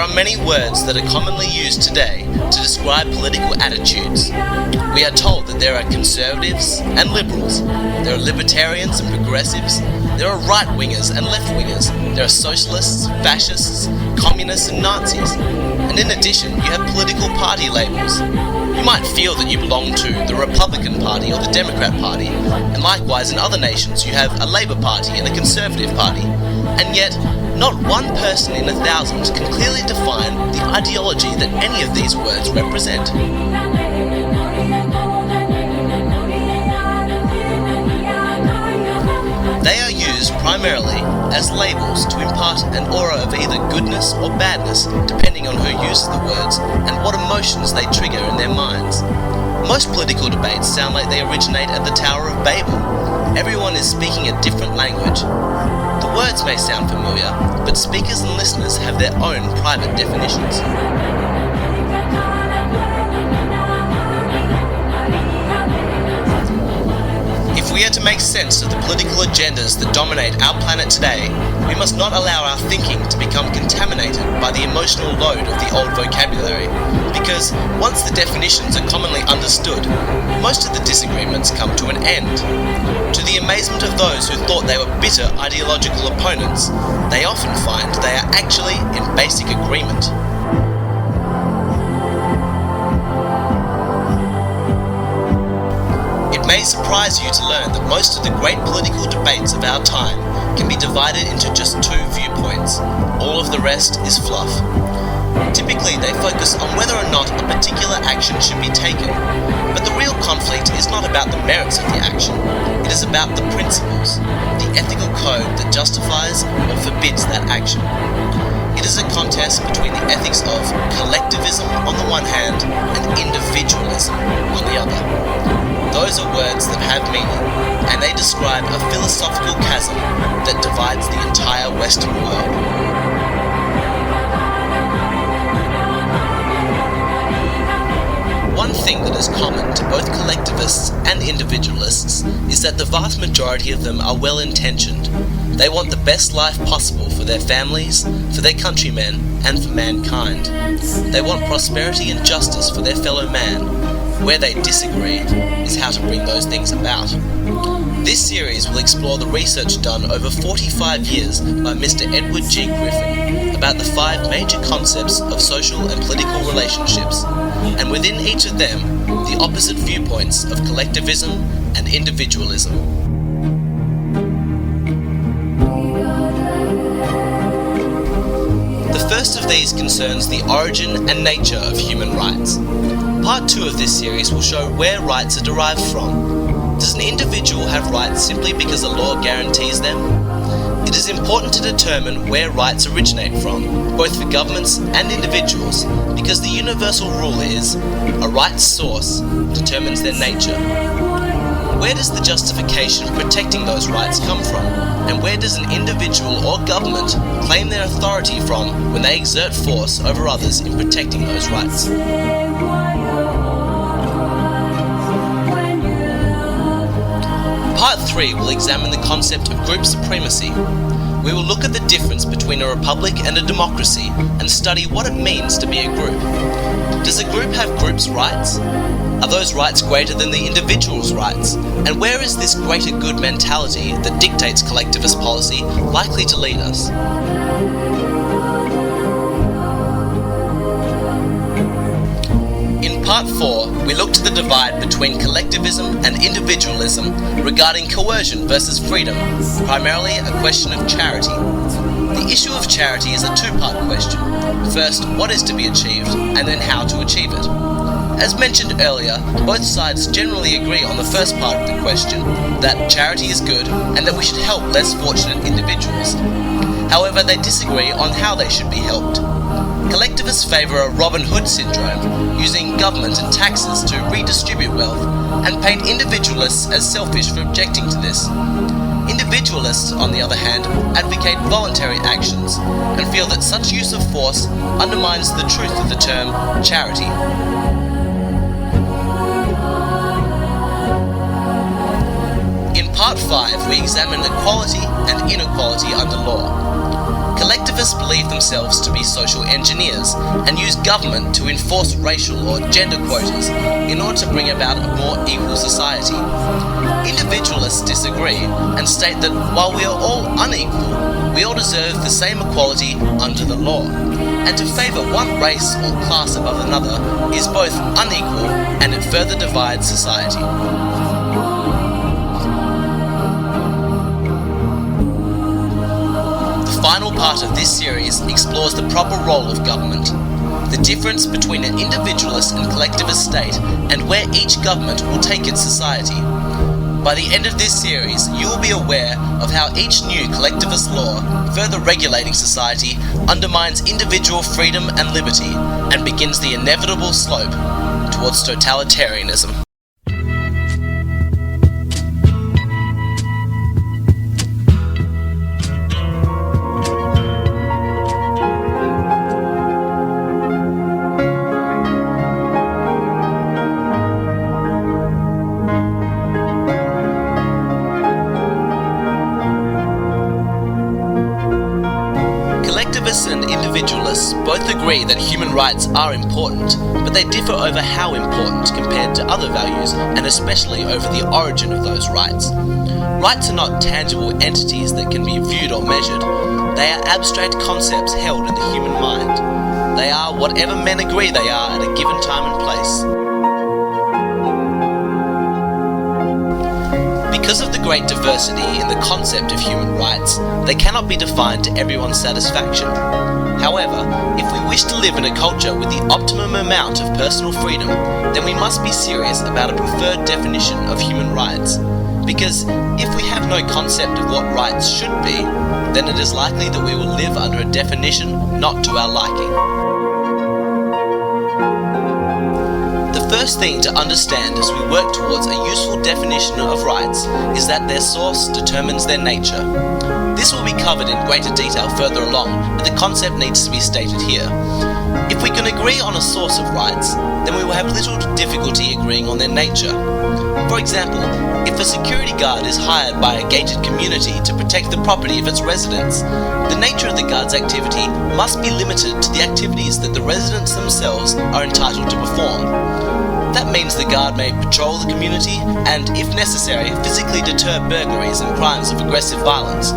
are many words that are commonly used today to describe political attitudes. We are told that there are conservatives and liberals, there are libertarians and progressives, there are right-wingers and left-wingers, there are socialists, fascists, communists and Nazis, and in addition you have political party labels. You might feel that you belong to the Republican Party or the Democrat Party, and likewise in other nations you have a Labour Party and a Conservative Party, and yet not one person in 1,000 can clearly define the ideology that any of these words represent. They are used primarily as labels to impart an aura of either goodness or badness, depending on who uses the words and what emotions they trigger in their minds. Most political debates sound like they originate at the Tower of Babel. Everyone is speaking a different language. The words may sound familiar, but speakers and listeners have their own private definitions. If we are to make sense of the political agendas that dominate our planet today, we must not allow our thinking to become contaminated by the emotional load of the old vocabulary, because once the definitions are commonly understood, most of the disagreements come to an end. To the amazement of those who thought they were bitter ideological opponents, they often find they are actually in basic agreement. It may surprise you to learn that most of the great political debates of our time can be divided into just two viewpoints. All of the rest is fluff. Typically, they focus on whether or not a particular action should be taken, but the real conflict is not about the merits of the action. It is about the principles, the ethical code that justifies or forbids that action. It is a contest between the ethics of collectivism on the one hand and individualism on the other. Those are words that have meaning, and they describe a philosophical chasm that divides the entire Western world. One thing that is common to both collectivists and individualists is that the vast majority of them are well-intentioned. They want the best life possible for their families, for their countrymen, and for mankind. They want prosperity and justice for their fellow man. Where they disagree is how to bring those things about. This series will explore the research done over 45 years by Mr. Edward G. Griffin about the 5 major concepts of social and political relationships, and within each of them, the opposite viewpoints of collectivism and individualism. The first of these concerns the origin and nature of human rights. Part 2 of this series will show where rights are derived from. Does an individual have rights simply because a law guarantees them? It is important to determine where rights originate from, both for governments and individuals, because the universal rule is, a right's source determines their nature. Where does the justification for protecting those rights come from? And where does an individual or government claim their authority from when they exert force over others in protecting those rights? Part 3 will examine the concept of group supremacy. We will look at the difference between a republic and a democracy and study what it means to be a group. Does a group have groups' rights? Are those rights greater than the individual's rights? And where is this greater good mentality that dictates collectivist policy likely to lead us? In Part 4, we look to the divide between collectivism and individualism regarding coercion versus freedom, primarily a question of charity. The issue of charity is a two-part question. First, what is to be achieved, and then how to achieve it. As mentioned earlier, both sides generally agree on the first part of the question, that charity is good and that we should help less fortunate individuals. However, they disagree on how they should be helped. Collectivists favour a Robin Hood syndrome, using government and taxes to redistribute wealth, and paint individualists as selfish for objecting to this. Individualists, on the other hand, advocate voluntary actions, and feel that such use of force undermines the truth of the term charity. In Part 5, we examine equality and inequality under law. Collectivists believe themselves to be social engineers and use government to enforce racial or gender quotas in order to bring about a more equal society. Individualists disagree and state that while we are all unequal, we all deserve the same equality under the law, and to favour one race or class above another is both unequal and it further divides society. The final part of this series explores the proper role of government, the difference between an individualist and collectivist state, and where each government will take its society. By the end of this series, you will be aware of how each new collectivist law, further regulating society, undermines individual freedom and liberty, and begins the inevitable slope towards totalitarianism. Collectivists and individualists both agree that human rights are important, but they differ over how important compared to other values, and especially over the origin of those rights. Rights are not tangible entities that can be viewed or measured. They are abstract concepts held in the human mind. They are whatever men agree they are at a given time and place. Because of the great diversity in the concept of human rights, they cannot be defined to everyone's satisfaction. However, if we wish to live in a culture with the optimum amount of personal freedom, then we must be serious about a preferred definition of human rights. Because if we have no concept of what rights should be, then it is likely that we will live under a definition not to our liking. The first thing to understand as we work towards a useful definition of rights is that their source determines their nature. This will be covered in greater detail further along, but the concept needs to be stated here. If we can agree on a source of rights, then we will have little difficulty agreeing on their nature. For example, if a security guard is hired by a gated community to protect the property of its residents, the nature of the guard's activity must be limited to the activities that the residents themselves are entitled to perform. That means the guard may patrol the community and, if necessary, physically deter burglaries and crimes of aggressive violence.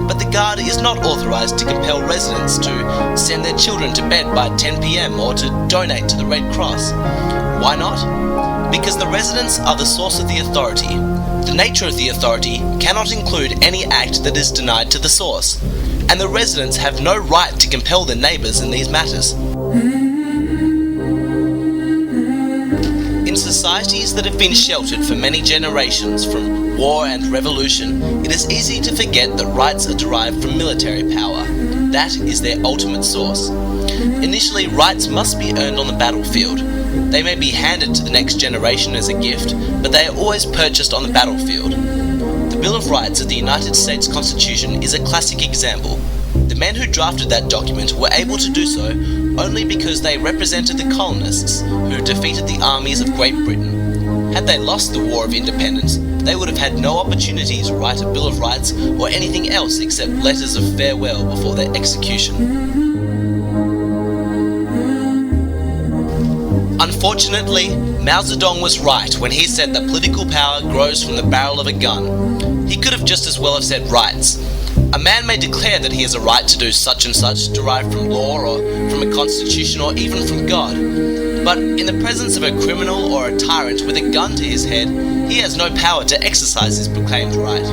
But the guard is not authorized to compel residents to send their children to bed by 10 p.m. or to donate to the Red Cross. Why not? Because the residents are the source of the authority. The nature of the authority cannot include any act that is denied to the source, and the residents have no right to compel their neighbors in these matters. In societies that have been sheltered for many generations from war and revolution, it is easy to forget that rights are derived from military power. That is their ultimate source. Initially, rights must be earned on the battlefield. They may be handed to the next generation as a gift, but they are always purchased on the battlefield. The Bill of Rights of the United States Constitution is a classic example. The men who drafted that document were able to do so only because they represented the colonists who defeated the armies of Great Britain. Had they lost the War of Independence, they would have had no opportunity to write a Bill of Rights or anything else except letters of farewell before their execution. Unfortunately, Mao Zedong was right when he said that political power grows from the barrel of a gun. He could have just as well have said rights. A man may declare that he has a right to do such and such derived from law or from a constitution or even from God. But in the presence of a criminal or a tyrant with a gun to his head, he has no power to exercise his proclaimed right.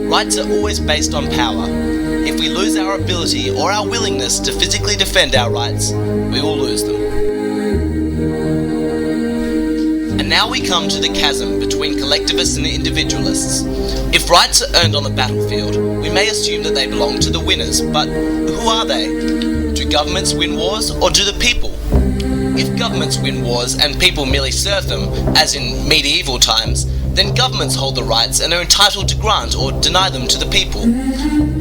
Rights are always based on power. If we lose our ability or our willingness to physically defend our rights, we will lose them. And now we come to the chasm between collectivists and individualists. If rights are earned on the battlefield, we may assume that they belong to the winners, but who are they? Do governments win wars, or do the people? If governments win wars and people merely serve them, as in medieval times, then governments hold the rights and are entitled to grant or deny them to the people.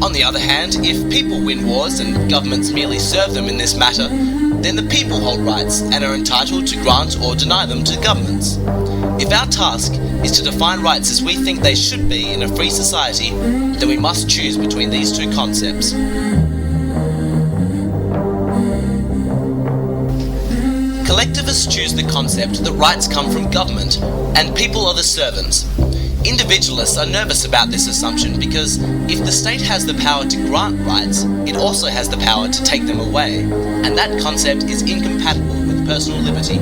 On the other hand, if people win wars and governments merely serve them in this matter, then the people hold rights and are entitled to grant or deny them to governments. If our task is to define rights as we think they should be in a free society, then we must choose between these two concepts. Collectivists choose the concept that rights come from government and people are the servants. Individualists are nervous about this assumption because if the state has the power to grant rights, it also has the power to take them away, and that concept is incompatible with personal liberty.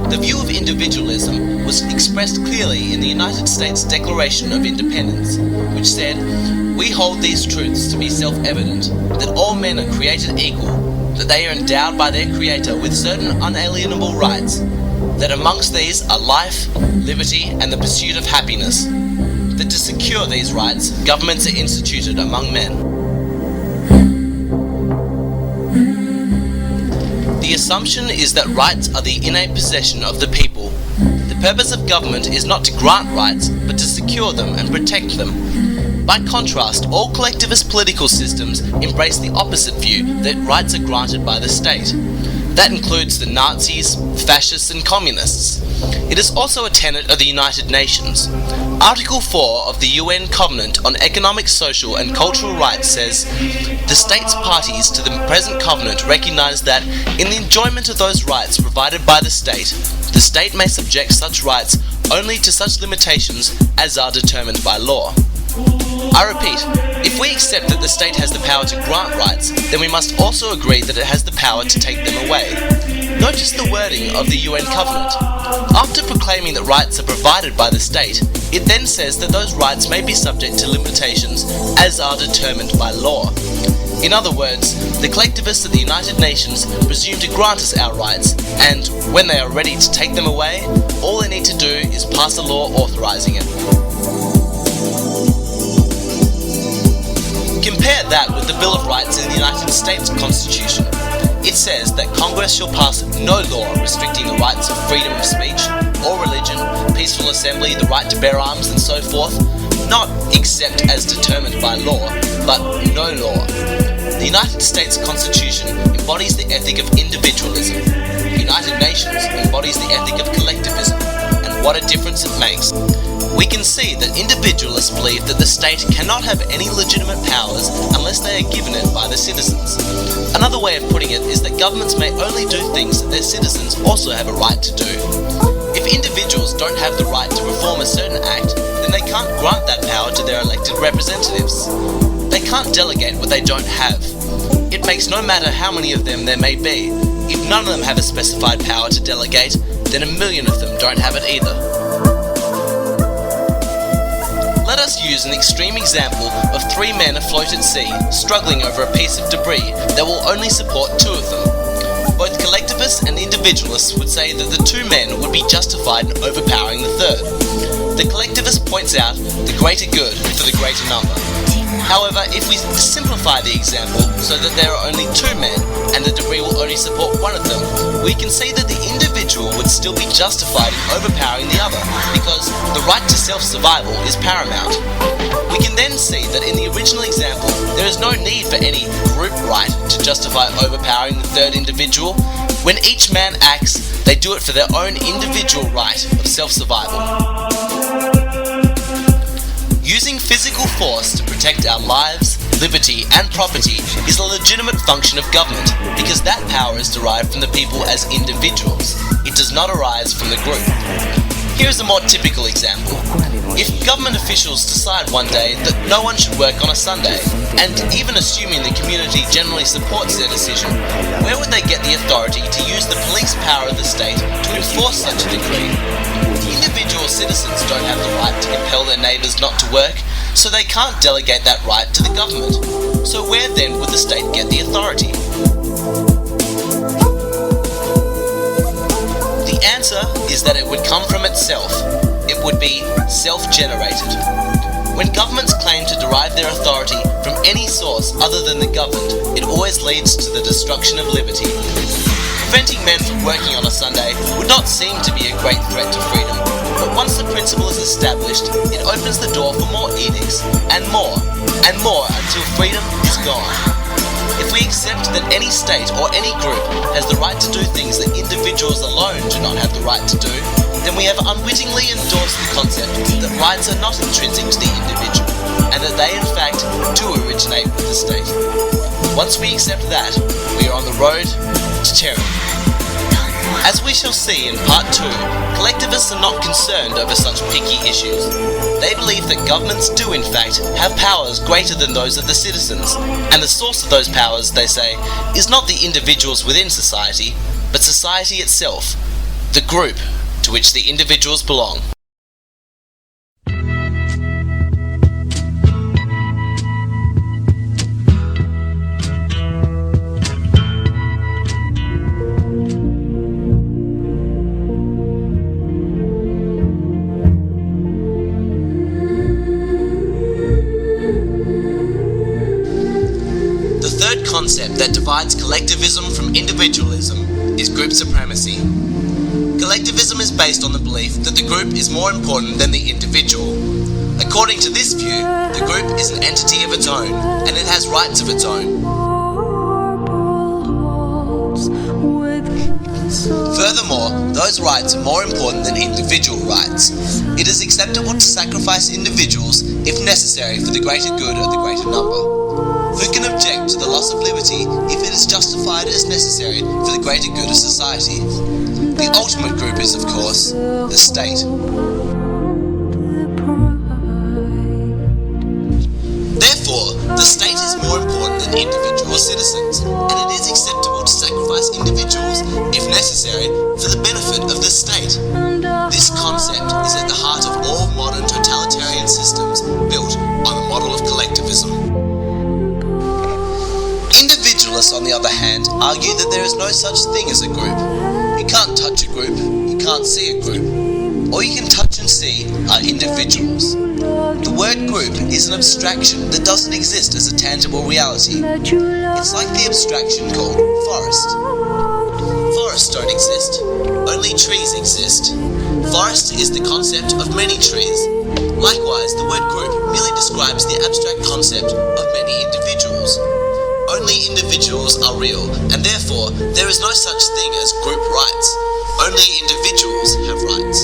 The view of individualism was expressed clearly in the United States Declaration of Independence, which said, "We hold these truths to be self-evident, that all men are created equal, that they are endowed by their Creator with certain unalienable rights, that amongst these are life, liberty, and the pursuit of happiness, that to secure these rights, governments are instituted among men." The assumption is that rights are the innate possession of the people. The purpose of government is not to grant rights, but to secure them and protect them. By contrast, all collectivist political systems embrace the opposite view that rights are granted by the state. That includes the Nazis, fascists, and communists. It is also a tenet of the United Nations. Article 4 of the UN Covenant on Economic, Social, and Cultural Rights says, "The states parties to the present covenant recognize that, in the enjoyment of those rights provided by the state may subject such rights only to such limitations as are determined by law." I repeat, if we accept that the state has the power to grant rights, then we must also agree that it has the power to take them away. Notice the wording of the UN Covenant. After proclaiming that rights are provided by the state, it then says that those rights may be subject to limitations as are determined by law. In other words, the collectivists of the United Nations presume to grant us our rights, and when they are ready to take them away, all they need to do is pass a law authorizing it. Compare that with the Bill of Rights in the United States Constitution. It says that Congress shall pass no law restricting the rights of freedom of speech or religion, peaceful assembly, the right to bear arms, and so forth, not except as determined by law, but no law. The United States Constitution embodies the ethic of individualism. The United Nations embodies the ethic of collectivism, and what a difference it makes. We can see that individualists believe that the state cannot have any legitimate powers unless they are given it by the citizens. Another way of putting it is that governments may only do things that their citizens also have a right to do. If individuals don't have the right to perform a certain act, then they can't grant that power to their elected representatives. They can't delegate what they don't have. It makes no matter how many of them there may be. If none of them have a specified power to delegate, then a million of them don't have it either. Let us use an extreme example of three men afloat at sea, struggling over a piece of debris that will only support two of them. Both collectivists and individualists would say that the two men would be justified in overpowering the third. The collectivist points out the greater good for the greater number. However, if we simplify the example so that there are only two men and the debris will only support one of them, we can see that the individual would still be justified in overpowering the other, because the right to self-survival is paramount. We can then see that in the original example, there is no need for any group right to justify overpowering the third individual. When each man acts, they do it for their own individual right of self-survival. Using physical force to protect our lives, liberty, and property is a legitimate function of government because that power is derived from the people as individuals. It does not arise from the group. Here is a more typical example. If government officials decide one day that no one should work on a Sunday, and even assuming the community generally supports their decision, where would they get the authority to use the police power of the state to enforce such a decree? Individual citizens don't have the right to compel their neighbours not to work, so they can't delegate that right to the government. So where then would the state get the authority? The answer is that it would come from itself. It would be self-generated. When governments claim to derive their authority from any source other than the governed, it always leads to the destruction of liberty. Preventing men from working on a Sunday would not seem to be a great threat to freedom, but once the principle is established, it opens the door for more edicts, and more until freedom is gone. If we accept that any state or any group has the right to do things that individuals alone do not have the right to do, then we have unwittingly endorsed the concept that rights are not intrinsic to the individual, and that they in fact do originate with the state. Once we accept that, we are on the road to tyranny. As we shall see in Part 2, collectivists are not concerned over such picky issues. They believe that governments do in fact have powers greater than those of the citizens, and the source of those powers, they say, is not the individuals within society, but society itself, the group to which the individuals belong. The third concept that divides collectivism from individualism is group supremacy. Collectivism is based on the belief that the group is more important than the individual. According to this view, the group is an entity of its own, and it has rights of its own. Furthermore, those rights are more important than individual rights. It is acceptable to sacrifice individuals if necessary for the greater good of the greater number. Who can object to the loss of liberty if it is justified as necessary for the greater good of society? The ultimate group is, of course, the state. Therefore, the state is more important than individual citizens, and it is acceptable to sacrifice individuals, if necessary, for the benefit of the state. This concept is at the heart of all modern totalitarian systems built on the model of collectivism. Individualists, on the other hand, argue that there is no such thing as a group. You can't touch a group, you can't see a group. All you can touch and see are individuals. The word group is an abstraction that doesn't exist as a tangible reality. It's like the abstraction called forest. Forests don't exist, only trees exist. Forest is the concept of many trees. Likewise, the word group merely describes the abstract concept of many individuals. Only individuals are real, and therefore there is no such thing as group rights. Only individuals have rights.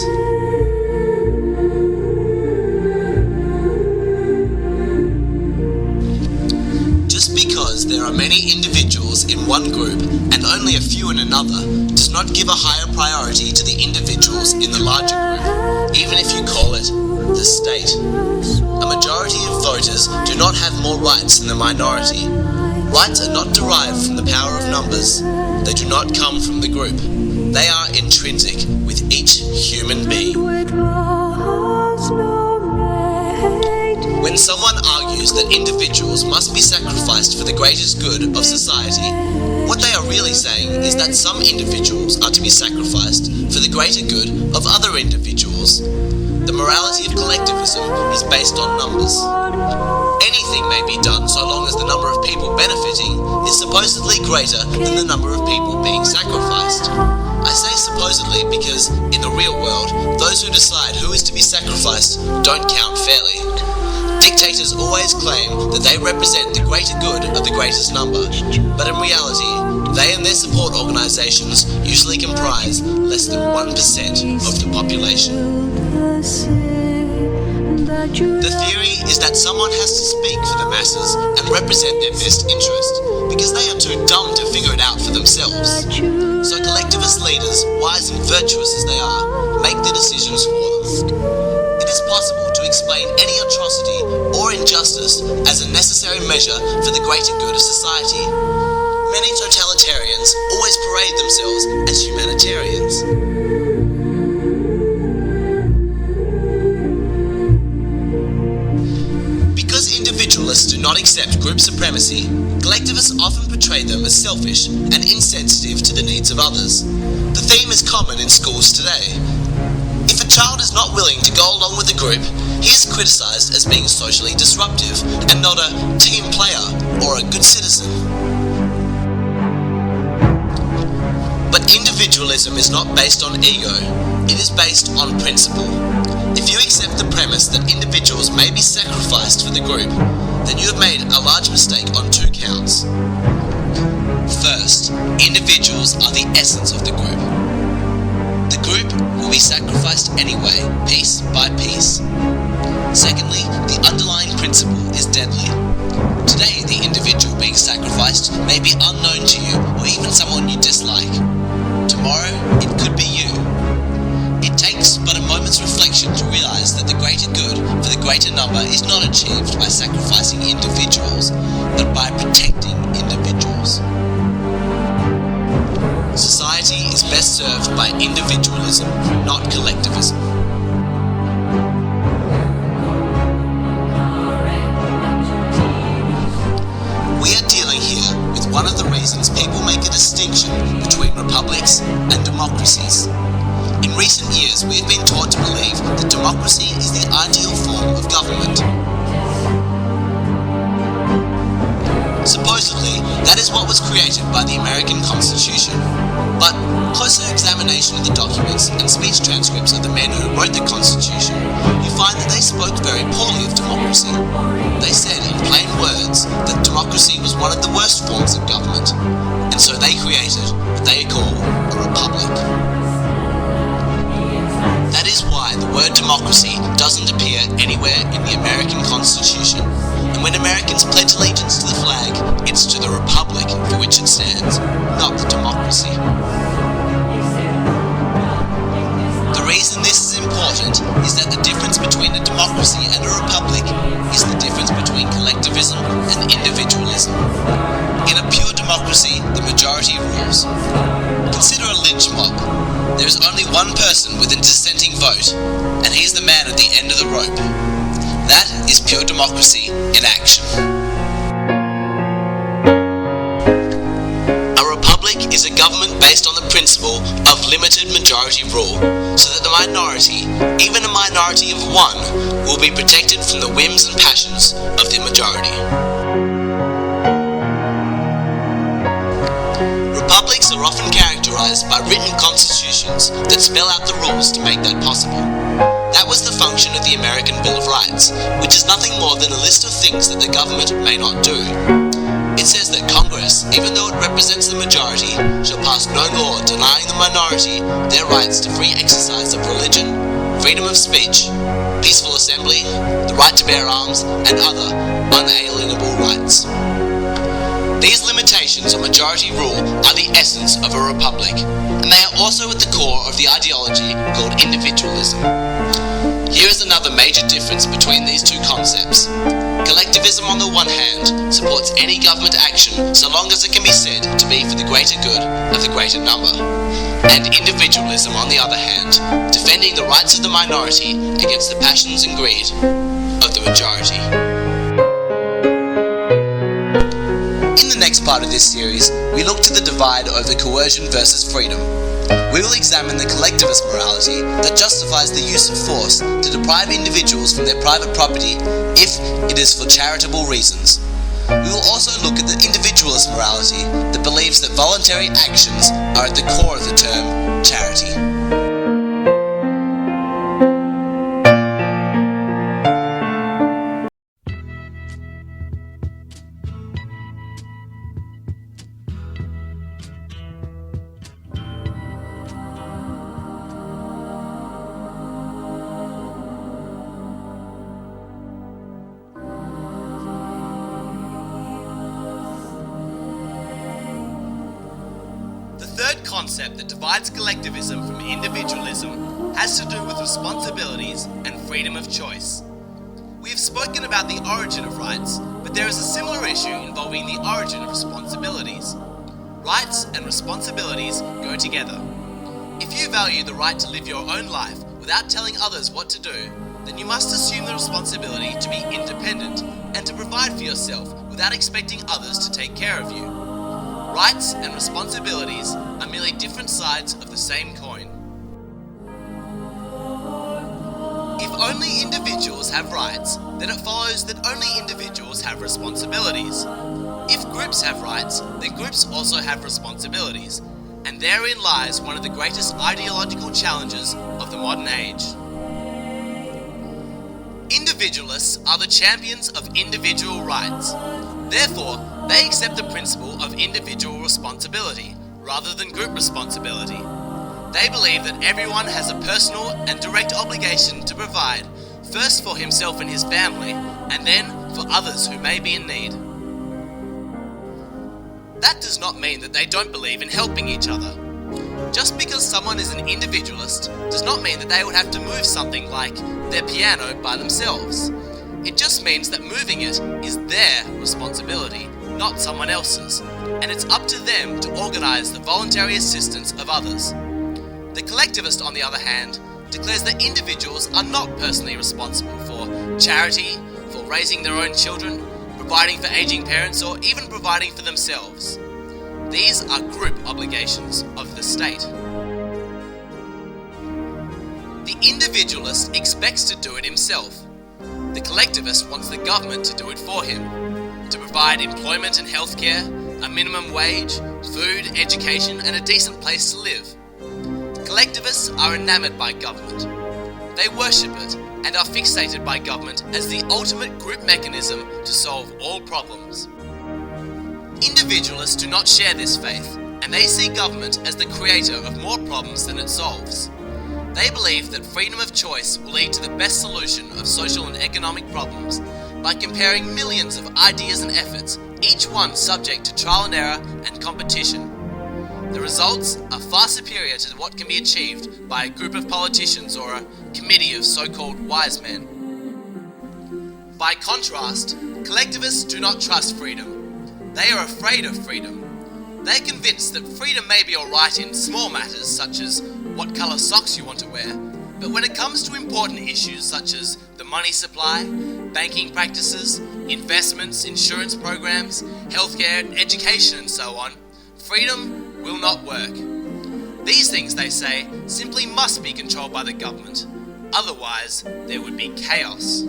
Just because there are many individuals in one group and only a few in another does not give a higher priority to the individuals in the larger group, even if you call it the state. A majority of voters do not have more rights than the minority. Rights are not derived from the power of numbers. They do not come from the group. They are intrinsic with each human being. When someone argues that individuals must be sacrificed for the greatest good of society, what they are really saying is that some individuals are to be sacrificed for the greater good of other individuals. The morality of collectivism is based on numbers. Anything may be done so long as the number of people benefiting is supposedly greater than the number of people being sacrificed. I say supposedly because, in the real world, those who decide who is to be sacrificed don't count fairly. Dictators always claim that they represent the greater good of the greatest number, but in reality, they and their support organizations usually comprise less than 1% of the population. The theory is that someone has to speak for the masses and represent their best interest, because they are too dumb to figure it out for themselves. So collectivist leaders, wise and virtuous as they are, make the decisions for them. It is possible to explain any atrocity or injustice as a necessary measure for the greater good of society. Many totalitarians always parade themselves as humanitarians. Because individualists do not accept group supremacy, collectivists often portray them as selfish and insensitive to the needs of others. The theme is common in schools today. If a child is not willing to go along with the group, he is criticized as being socially disruptive and not a team player or a good citizen. But individualism is not based on ego, it is based on principle. If you accept the premise that individuals may be sacrificed for the group, then you have made a large mistake on two counts. First, individuals are the essence of the group. The group will be sacrificed anyway, piece by piece. Secondly, the underlying principle is deadly. Today, the individual being sacrificed may be unknown to you or even someone you dislike. Tomorrow, it greater number is not achieved by sacrificing individuals, but by protecting individuals. Society is best served by individualism, not collectivism. We are dealing here with one of the reasons people make a distinction between republics and democracies. In recent years, we have been taught to believe that democracy is the ideal form of government. Supposedly, that is what was created by the American Constitution. But closer examination of the documents and speech transcripts of the men who wrote the Constitution, you find that they spoke very poorly of democracy. They said in plain words that democracy was one of the worst forms of government, and so they created what they call a republic. That is why the word democracy doesn't appear anywhere in the American Constitution. And when Americans pledge allegiance to the flag, it's to the republic for which it stands, not the democracy. The reason this is important is that the difference between a democracy and a republic is the difference between collectivism and individualism. In a pure democracy, the majority rules. Consider a lynch mob. There is only one person with a dissenting vote, and he's the man at the end of the rope. That is pure democracy in action. A republic is a government based on the principle of limited majority rule, so that the minority, even a minority of one, will be protected from the whims and passions of the majority. Republics are often characterized by written constitutions that spell out the rules to make that possible. That was the function of the American Bill of Rights, which is nothing more than a list of things that the government may not do. It says that Congress, even though it represents the majority, shall pass no law denying the minority their rights to free exercise of religion, freedom of speech, peaceful assembly, the right to bear arms, and other unalienable rights. These limitations on majority rule are the essence of a republic, and they are also at the core of the ideology called individualism. Here is another major difference between these two concepts. Collectivism on the one hand supports any government action so long as it can be said to be for the greater good of the greater number, and individualism on the other hand, defending the rights of the minority against the passions and greed of the majority. In the next part of this series, we look to the divide over coercion versus freedom. We will examine the collectivist morality that justifies the use of force to deprive individuals from their private property if it is for charitable reasons. We will also look at the individualist morality that believes that voluntary actions are at the core of the term charity. The third concept that divides collectivism from individualism has to do with responsibilities and freedom of choice. We have spoken about the origin of rights, but there is a similar issue involving the origin of responsibilities. Rights and responsibilities go together. If you value the right to live your own life without telling others what to do, then you must assume the responsibility to be independent and to provide for yourself without expecting others to take care of you. Rights and responsibilities are merely different sides of the same coin. If only individuals have rights, then it follows that only individuals have responsibilities. If groups have rights, then groups also have responsibilities, and therein lies one of the greatest ideological challenges of the modern age. Individualists are the champions of individual rights. Therefore, they accept the principle of individual responsibility rather than group responsibility. They believe that everyone has a personal and direct obligation to provide, first for himself and his family, and then for others who may be in need. That does not mean that they don't believe in helping each other. Just because someone is an individualist does not mean that they would have to move something like their piano by themselves. It just means that moving it is their responsibility, not someone else's, and it's up to them to organise the voluntary assistance of others. The collectivist, on the other hand, declares that individuals are not personally responsible for charity, for raising their own children, providing for aging parents, or even providing for themselves. These are group obligations of the state. The individualist expects to do it himself. The collectivist wants the government to do it for him, to provide employment and healthcare, a minimum wage, food, education, and a decent place to live. Collectivists are enamored by government. They worship it and are fixated by government as the ultimate group mechanism to solve all problems. Individualists do not share this faith, and they see government as the creator of more problems than it solves. They believe that freedom of choice will lead to the best solution of social and economic problems by comparing millions of ideas and efforts, each one subject to trial and error and competition. The results are far superior to what can be achieved by a group of politicians or a committee of so-called wise men. By contrast, collectivists do not trust freedom. They are afraid of freedom. They are convinced that freedom may be alright in small matters such as what colour socks you want to wear, but when it comes to important issues such as the money supply, banking practices, investments, insurance programs, healthcare, education and so on, freedom will not work. These things, they say, simply must be controlled by the government. Otherwise, there would be chaos.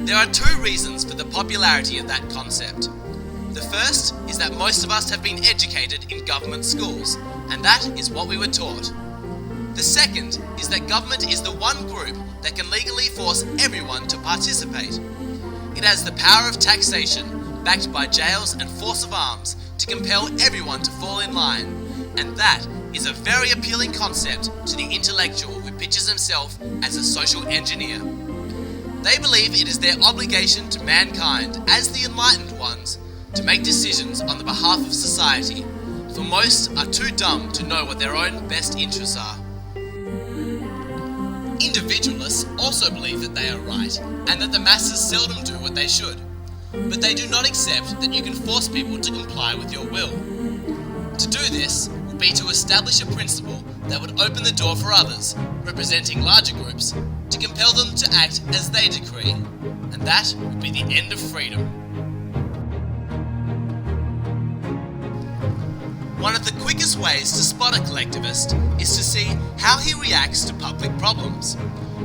There are two reasons for the popularity of that concept. The first is that most of us have been educated in government schools, and that is what we were taught. The second is that government is the one group that can legally force everyone to participate. It has the power of taxation, backed by jails and force of arms, to compel everyone to fall in line, and that is a very appealing concept to the intellectual who pictures himself as a social engineer. They believe it is their obligation to mankind, as the enlightened ones, to make decisions on the behalf of society, for most are too dumb to know what their own best interests are. Individualists also believe that they are right, and that the masses seldom do what they should. But they do not accept that you can force people to comply with your will. To do this would be to establish a principle that would open the door for others, representing larger groups, to compel them to act as they decree, and that would be the end of freedom. One of the quickest ways to spot a collectivist is to see how he reacts to public problems.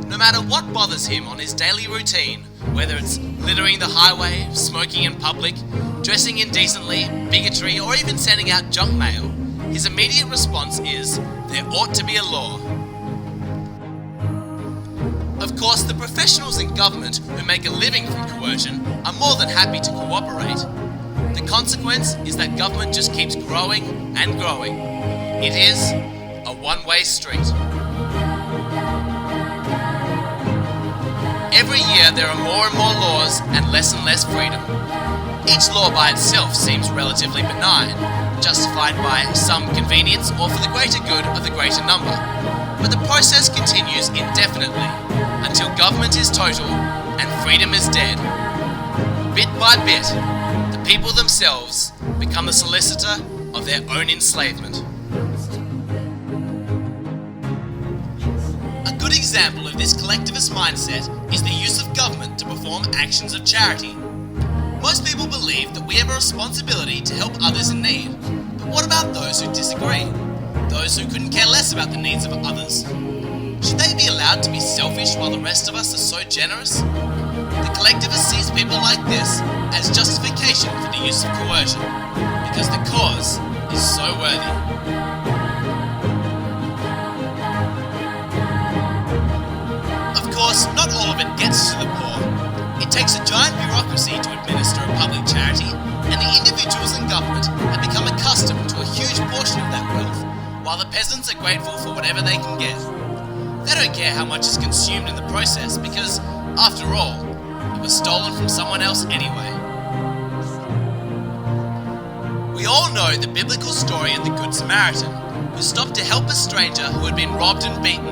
No matter what bothers him on his daily routine, whether it's littering the highway, smoking in public, dressing indecently, bigotry, or even sending out junk mail, his immediate response is, there ought to be a law. Of course, the professionals in government who make a living from coercion are more than happy to cooperate. The consequence is that government just keeps growing and growing. It is a one-way street. Every year there are more and more laws and less freedom. Each law by itself seems relatively benign, justified by some convenience or for the greater good of the greater number. But the process continues indefinitely, until government is total and freedom is dead. Bit by bit, the people themselves become the solicitor of their own enslavement. A good example of this collectivist mindset is the use of government to perform actions of charity. Most people believe that we have a responsibility to help others in need, but what about those who disagree? Those who couldn't care less about the needs of others? Should they be allowed to be selfish while the rest of us are so generous? The collectivist sees people like this as justification for the use of coercion, because the cause is so worthy. Of course, not all of it gets to the poor. It takes a giant bureaucracy to administer a public charity, and the individuals in government have become accustomed to a huge portion of that wealth, while the peasants are grateful for whatever they can get. They don't care how much is consumed in the process because, after all, it was stolen from someone else anyway. We all know the biblical story of the Good Samaritan, who stopped to help a stranger who had been robbed and beaten.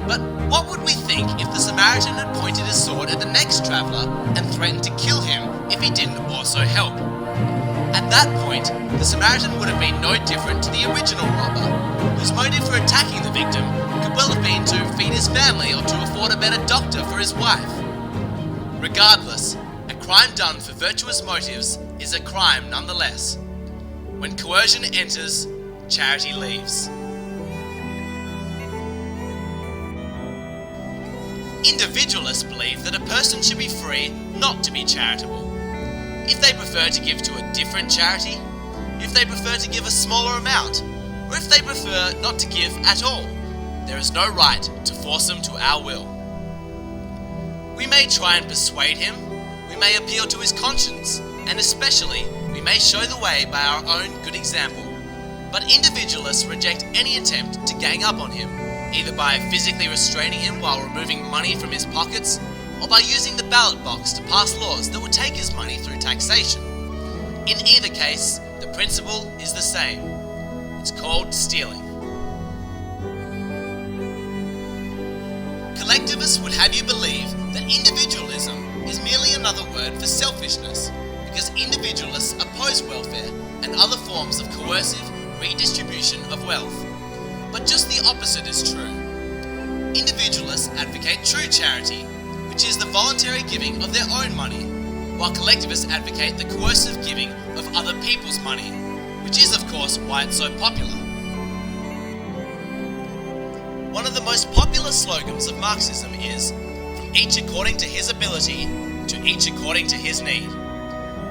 But what would we think if the Samaritan had pointed his sword at the next traveller and threatened to kill him if he didn't also help? At that point, the Samaritan would have been no different to the original robber, whose motive for attacking the victim could well have been to feed his family or to afford a better doctor for his wife. Regardless, a crime done for virtuous motives is a crime nonetheless. When coercion enters, charity leaves. Individualists believe that a person should be free not to be charitable. If they prefer to give to a different charity, if they prefer to give a smaller amount, or if they prefer not to give at all, there is no right to force them to our will. We may try and persuade him, we may appeal to his conscience, and especially, we may show the way by our own good example. But individualists reject any attempt to gang up on him, either by physically restraining him while removing money from his pockets, or by using the ballot box to pass laws that would take his money through taxation. In either case, the principle is the same. It's called stealing. Collectivists would have you believe that individualism is merely another word for selfishness, because individualists oppose welfare and other forms of coercive redistribution of wealth. But just the opposite is true. Individualists advocate true charity, which is the voluntary giving of their own money, while collectivists advocate the coercive giving of other people's money, which is of course why it's so popular. One of the most popular slogans of Marxism is, "From each according to his ability, to each according to his need."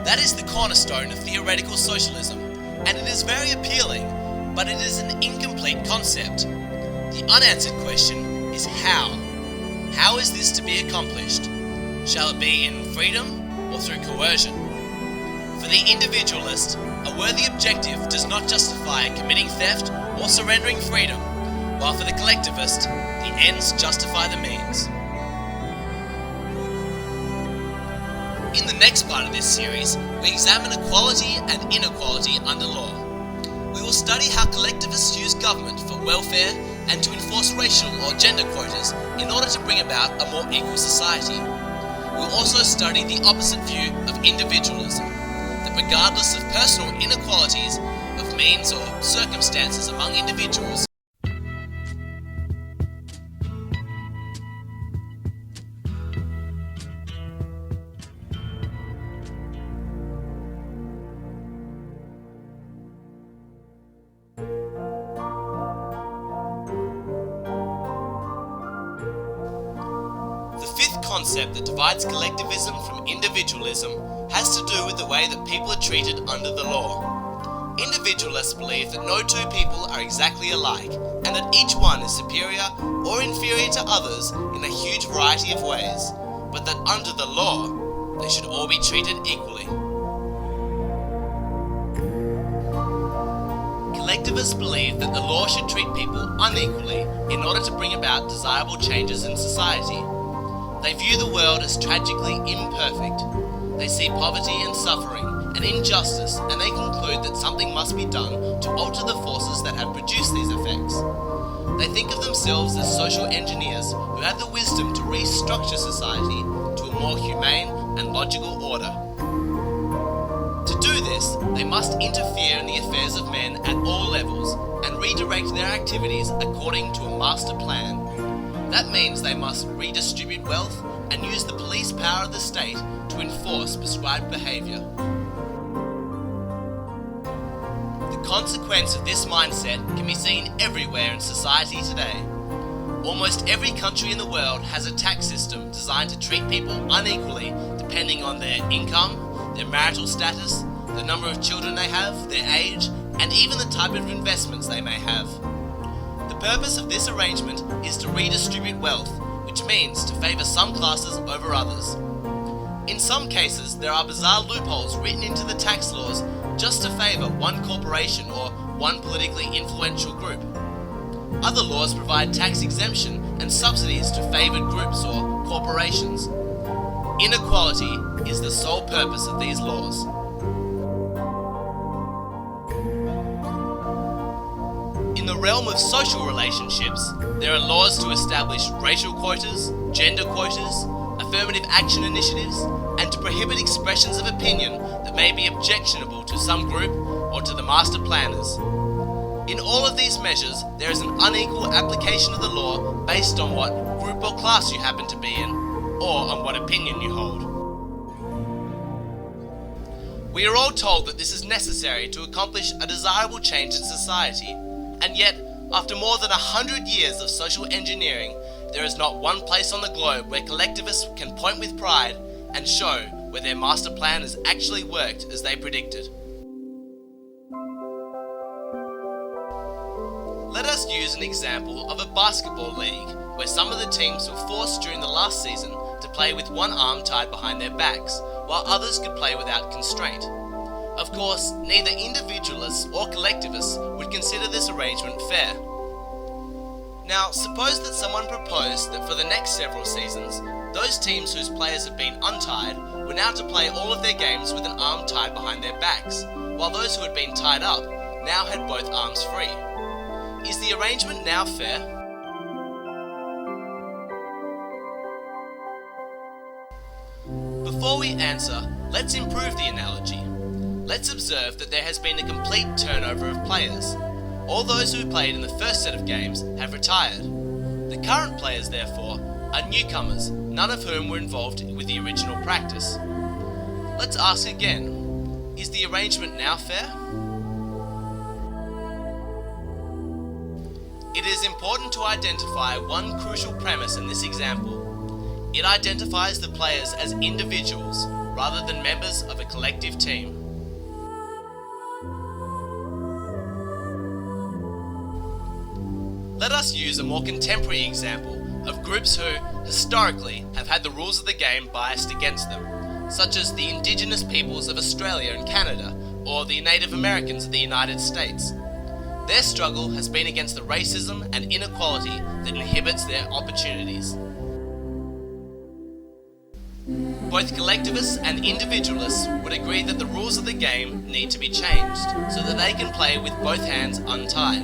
That is the cornerstone of theoretical socialism, and it is very appealing, but it is an incomplete concept. The unanswered question is how. How is this to be accomplished? Shall it be in freedom or through coercion? For the individualist, a worthy objective does not justify committing theft or surrendering freedom, while for the collectivist, the ends justify the means. In the next part of this series, we examine equality and inequality under law. We will study how collectivists use government for welfare and to enforce racial or gender quotas in order to bring about a more equal society. We will also study the opposite view of individualism, that regardless of personal inequalities of means or circumstances among individuals, concept that divides collectivism from individualism has to do with the way that people are treated under the law. Individualists believe that no two people are exactly alike, and that each one is superior or inferior to others in a huge variety of ways, but that under the law, they should all be treated equally. Collectivists believe that the law should treat people unequally in order to bring about desirable changes in society. They view the world as tragically imperfect. They see poverty and suffering and injustice, and they conclude that something must be done to alter the forces that have produced these effects. They think of themselves as social engineers who have the wisdom to restructure society to a more humane and logical order. To do this, they must interfere in the affairs of men at all levels and redirect their activities according to a master plan. That means they must redistribute wealth and use the police power of the state to enforce prescribed behaviour. The consequence of this mindset can be seen everywhere in society today. Almost every country in the world has a tax system designed to treat people unequally depending on their income, their marital status, the number of children they have, their age, and even the type of investments they may have. The purpose of this arrangement is to redistribute wealth, which means to favour some classes over others. In some cases, there are bizarre loopholes written into the tax laws just to favour one corporation or one politically influential group. Other laws provide tax exemption and subsidies to favoured groups or corporations. Inequality is the sole purpose of these laws. realm of social relationships, there are laws to establish racial quotas, gender quotas, affirmative action initiatives, and to prohibit expressions of opinion that may be objectionable to some group or to the master planners. In all of these measures, there is an unequal application of the law based on what group or class you happen to be in, or on what opinion you hold. We are all told that this is necessary to accomplish a desirable change in society, and yet, after more than 100 years of social engineering, there is not one place on the globe where collectivists can point with pride and show where their master plan has actually worked as they predicted. Let us use an example of a basketball league where some of the teams were forced during the last season to play with one arm tied behind their backs, while others could play without constraint. Of course, neither individualists or collectivists would consider this arrangement fair. Now, suppose that someone proposed that for the next several seasons, those teams whose players have been untied were now to play all of their games with an arm tied behind their backs, while those who had been tied up now had both arms free. Is the arrangement now fair? Before we answer, let's improve the analogy. Let's observe that there has been a complete turnover of players. All those who played in the first set of games have retired. The current players, therefore, are newcomers, none of whom were involved with the original practice. Let's ask again, is the arrangement now fair? It is important to identify one crucial premise in this example. It identifies the players as individuals rather than members of a collective team. Let us use a more contemporary example of groups who, historically, have had the rules of the game biased against them, such as the indigenous peoples of Australia and Canada, or the Native Americans of the United States. Their struggle has been against the racism and inequality that inhibits their opportunities. Both collectivists and individualists would agree that the rules of the game need to be changed, so that they can play with both hands untied.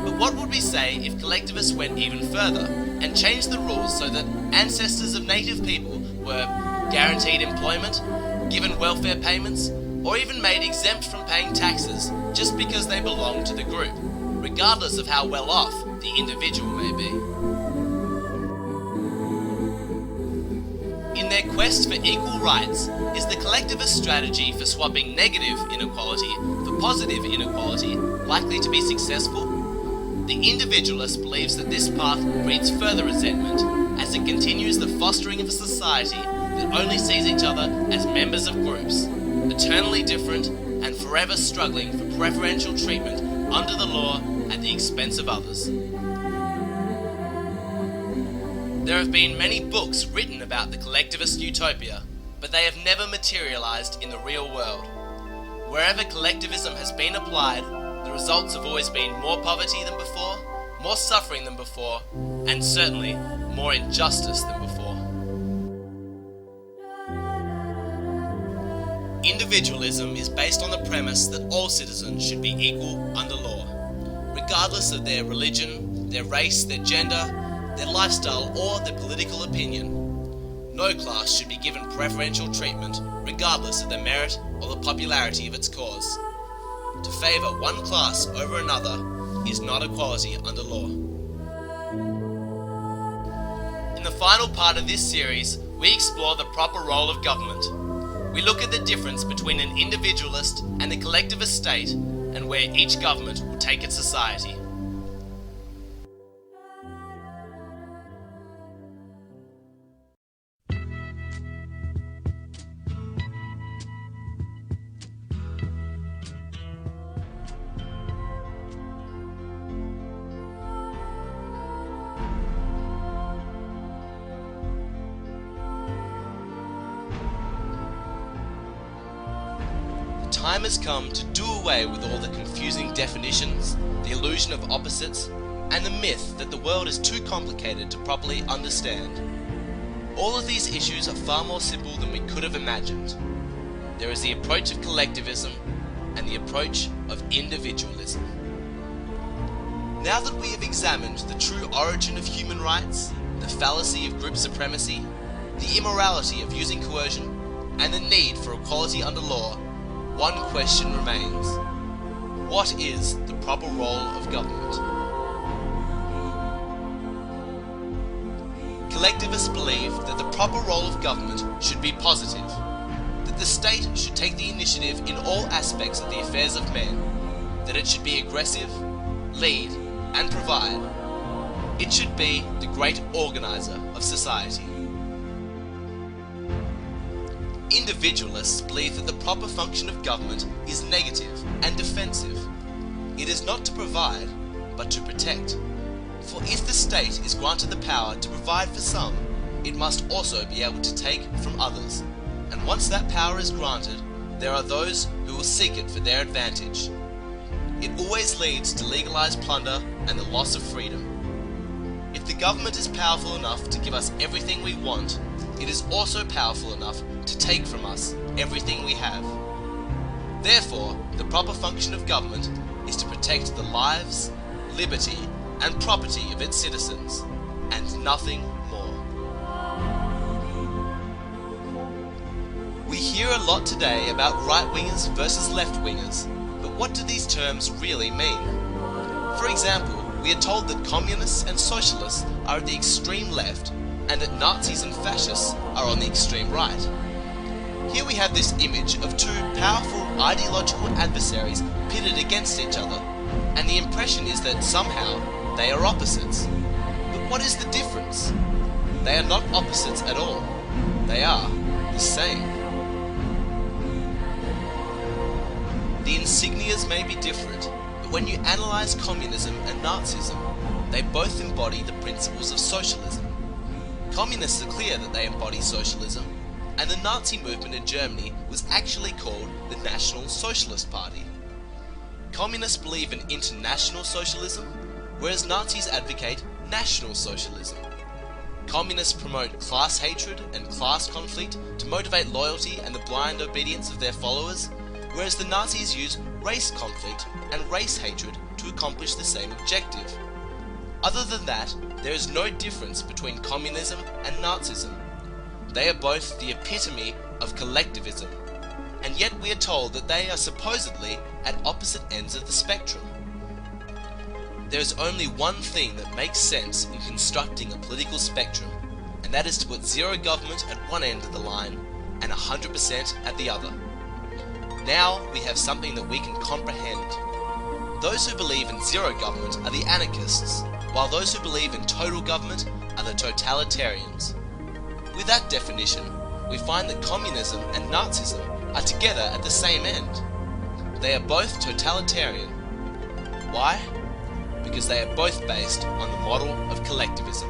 But what would we say if collectivists went even further and changed the rules so that ancestors of native people were guaranteed employment, given welfare payments, or even made exempt from paying taxes just because they belong to the group, regardless of how well off the individual may be? In their quest for equal rights, is the collectivist strategy for swapping negative inequality for positive inequality likely to be successful? The individualist believes that this path breeds further resentment as it continues the fostering of a society that only sees each other as members of groups, eternally different and forever struggling for preferential treatment under the law at the expense of others. There have been many books written about the collectivist utopia, but they have never materialized in the real world. Wherever collectivism has been applied, the results have always been more poverty than before, more suffering than before, and certainly more injustice than before. Individualism is based on the premise that all citizens should be equal under law, regardless of their religion, their race, their gender, their lifestyle, or their political opinion. No class should be given preferential treatment, regardless of the merit or the popularity of its cause. To favour one class over another is not equality under law. In the final part of this series, we explore the proper role of government. We look at the difference between an individualist and a collectivist state, and where each government will take its society. The time has come to do away with all the confusing definitions, the illusion of opposites, and the myth that the world is too complicated to properly understand. All of these issues are far more simple than we could have imagined. There is the approach of collectivism and the approach of individualism. Now that we have examined the true origin of human rights, the fallacy of group supremacy, the immorality of using coercion, and the need for equality under law, one question remains. What is the proper role of government? Collectivists believe that the proper role of government should be positive, that the state should take the initiative in all aspects of the affairs of men, that it should be aggressive, lead, and provide. It should be the great organizer of society. Individualists believe that the proper function of government is negative and defensive. It is not to provide, but to protect. For if the state is granted the power to provide for some, it must also be able to take from others. And once that power is granted, there are those who will seek it for their advantage. It always leads to legalized plunder and the loss of freedom. If the government is powerful enough to give us everything we want, it is also powerful enough to take from us everything we have. Therefore, the proper function of government is to protect the lives, liberty, and property of its citizens, and nothing more. We hear a lot today about right-wingers versus left-wingers, but what do these terms really mean? For example, we are told that communists and socialists are at the extreme left, and that Nazis and fascists are on the extreme right. Here we have this image of two powerful ideological adversaries pitted against each other, and the impression is that somehow they are opposites. But what is the difference? They are not opposites at all. They are the same. The insignias may be different, but when you analyze communism and Nazism, they both embody the principles of socialism. Communists are clear that they embody socialism, and the Nazi movement in Germany was actually called the National Socialist Party. Communists believe in international socialism, whereas Nazis advocate national socialism. Communists promote class hatred and class conflict to motivate loyalty and the blind obedience of their followers, whereas the Nazis use race conflict and race hatred to accomplish the same objective. Other than that, there is no difference between communism and Nazism. They are both the epitome of collectivism, and yet we are told that they are supposedly at opposite ends of the spectrum. There is only one thing that makes sense in constructing a political spectrum, and that is to put zero government at one end of the line and 100% at the other. Now we have something that we can comprehend. Those who believe in zero government are the anarchists, while those who believe in total government are the totalitarians. With that definition, we find that communism and Nazism are together at the same end. They are both totalitarian. Why? Because they are both based on the model of collectivism.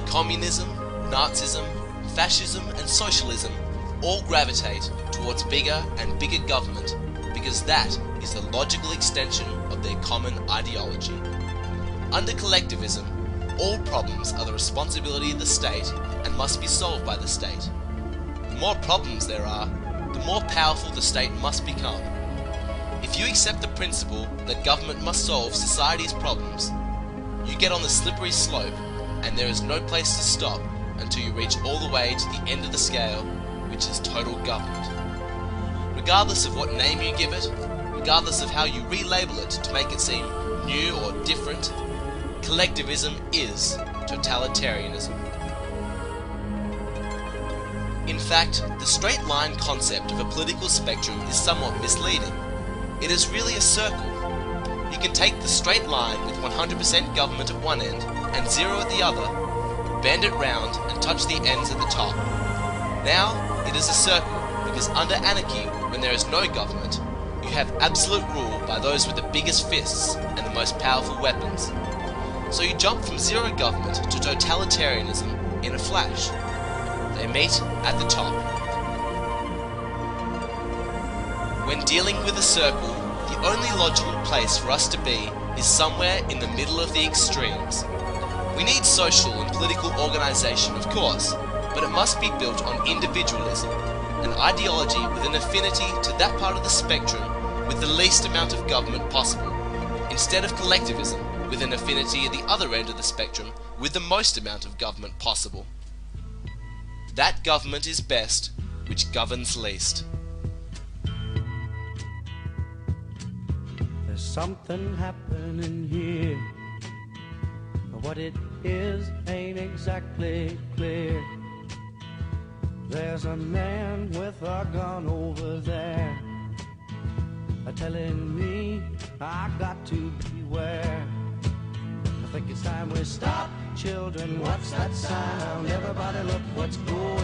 Communism, Nazism, fascism and socialism all gravitate towards bigger and bigger government because that is the logical extension of their common ideology. Under collectivism, all problems are the responsibility of the state and must be solved by the state. The more problems there are, the more powerful the state must become. If you accept the principle that government must solve society's problems, you get on the slippery slope and there is no place to stop until you reach all the way to the end of the scale, which is total government. Regardless of what name you give it, regardless of how you relabel it to make it seem new or different, collectivism is totalitarianism. In fact, the straight line concept of a political spectrum is somewhat misleading. It is really a circle. You can take the straight line with 100% government at one end and zero at the other, bend it round and touch the ends at the top. Now it is a circle because under anarchy, when there is no government, you have absolute rule by those with the biggest fists and the most powerful weapons. So you jump from zero government to totalitarianism in a flash. They meet at the top. When dealing with a circle, the only logical place for us to be is somewhere in the middle of the extremes. We need social and political organisation, of course, but it must be built on individualism, an ideology with an affinity to that part of the spectrum with the least amount of government possible. instead of collectivism, with an affinity at the other end of the spectrum with the most amount of government possible. That government is best which governs least. There's something happening here. What it is ain't exactly clear. There's a man with a gun over there, telling me I got to beware. I think it's time we stop. Children, what's that sound? Everybody look what's going